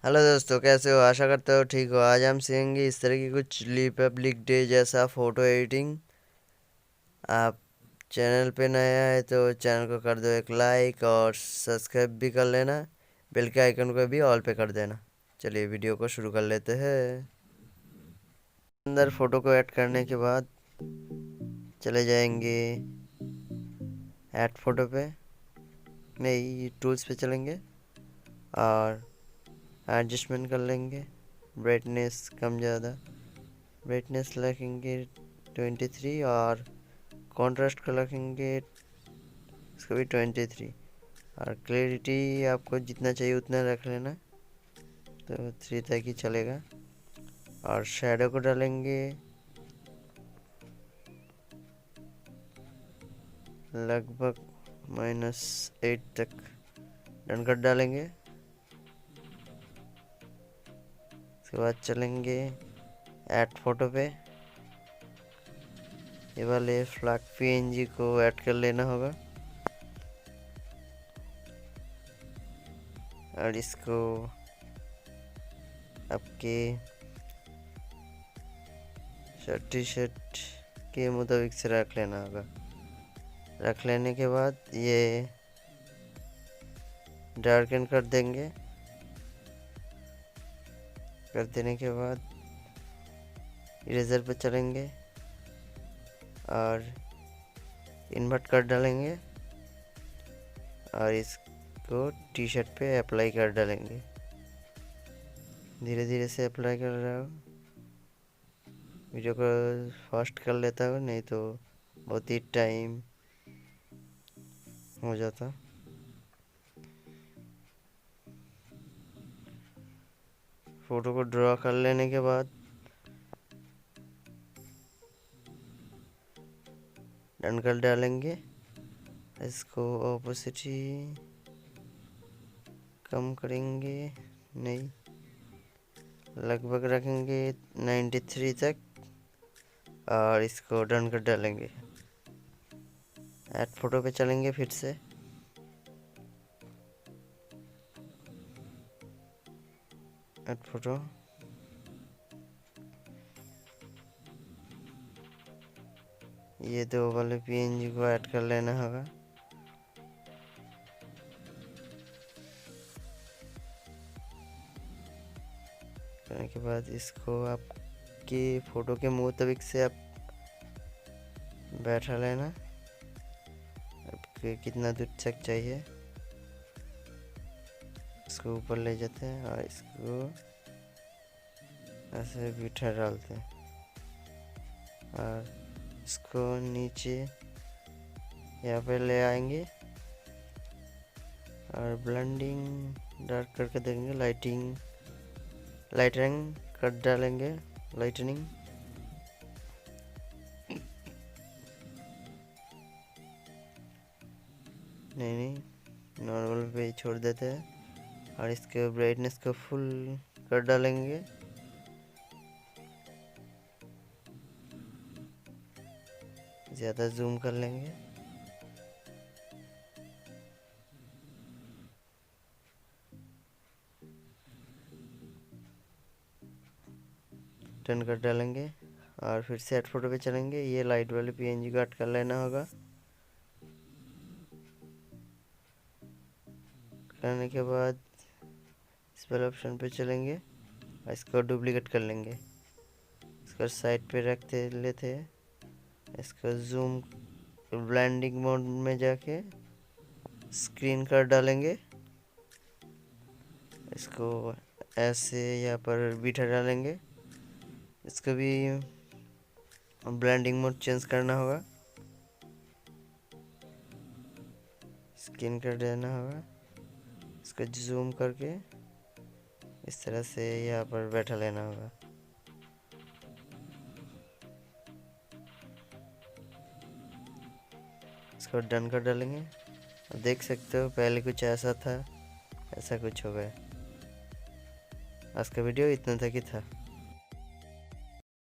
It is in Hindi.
हेलो दोस्तों, कैसे हो? आशा करते हो ठीक हो। आज हम सीखेंगे इस तरह की कुछ रिपब्लिक डे जैसा फ़ोटो एडिटिंग। आप चैनल पे नया है तो चैनल को कर दो एक लाइक और सब्सक्राइब भी कर लेना। बेल के आइकन को भी ऑल पे कर देना। चलिए वीडियो को शुरू कर लेते हैं। अंदर फ़ोटो को ऐड करने के बाद चले जाएंगे ऐड फ़ोटो पे, नहीं टूल्स पे चलेंगे और एडजस्टमेंट कर लेंगे। ब्राइटनेस कम ज़्यादा, ब्राइटनेस रखेंगे 23 और कॉन्ट्रास्ट का रखेंगे इसको भी 23 और क्लैरिटी आपको जितना चाहिए उतना रख लेना, तो 3 तक ही चलेगा। और शैडो को डालेंगे लगभग -8 तक, डन कर डालेंगे। उसके बाद चलेंगे ऐड फोटो पे, ये वाले फ्लैग पीएनजी को ऐड कर लेना होगा और इसको आपके टी शर्ट के मुताबिक से रख लेना होगा। रख लेने के बाद ये डार्कन कर देंगे। कर देने के बाद इरेजर पर चलेंगे और इन्वर्ट कर डालेंगे और इसको टी शर्ट पे अप्लाई कर डालेंगे। धीरे धीरे से अप्लाई कर रहा हूँ, वीडियो को फास्ट कर लेता हूँ नहीं तो बहुत ही टाइम हो जाता। फोटो को ड्रॉ कर लेने के बाद डन कर डालेंगे। इसको ऑपोसिटी कम करेंगे, नहीं लगभग रखेंगे 93 तक और इसको डन कर डालेंगे। ऐड फोटो पे चलेंगे फिर से, ऐड फोटो, ये दो वाले पीएनजी को ऐड कर लेना होगा। करने के बाद इसको आपके फ़ोटो के मुताबिक से आप बैठा लेना, आपके कितना दूर तक चाहिए। इसको ऊपर ले जाते हैं और इसको ऐसे बिठा डालते हैं और इसको नीचे यहाँ पे ले आएंगे और ब्लेंडिंग डार्क करके देंगे। लाइटनिंग कर डालेंगे, लाइटनिंग। नहीं नॉर्मल पे ही छोड़ देते हैं और इसके ब्राइटनेस को फुल कर डालेंगे। ज़्यादा जूम कर लेंगे। टर्न कर डालेंगे और फिर से ऐड फोटो पे चलेंगे। ये लाइट वाले पीएनजी को ऐड कर लेना होगा। करने के बाद इस वाले ऑप्शन पे चलेंगे और इसको डुप्लीकेट कर लेंगे। इसको साइड पे रखते लेते हैं, इसको जूम ब्लेंडिंग मोड में जाके स्क्रीन कर डालेंगे। इसको ऐसे यहाँ पर बिठा डालेंगे। इसको भी ब्लेंडिंग मोड चेंज करना होगा, स्क्रीन कर देना होगा। इसको जूम करके इस तरह से यहाँ पर बैठा लेना होगा। इसको डन कर डालेंगे। देख सकते हो पहले कुछ ऐसा था, ऐसा कुछ हो गया। आज का वीडियो इतना तक ही था।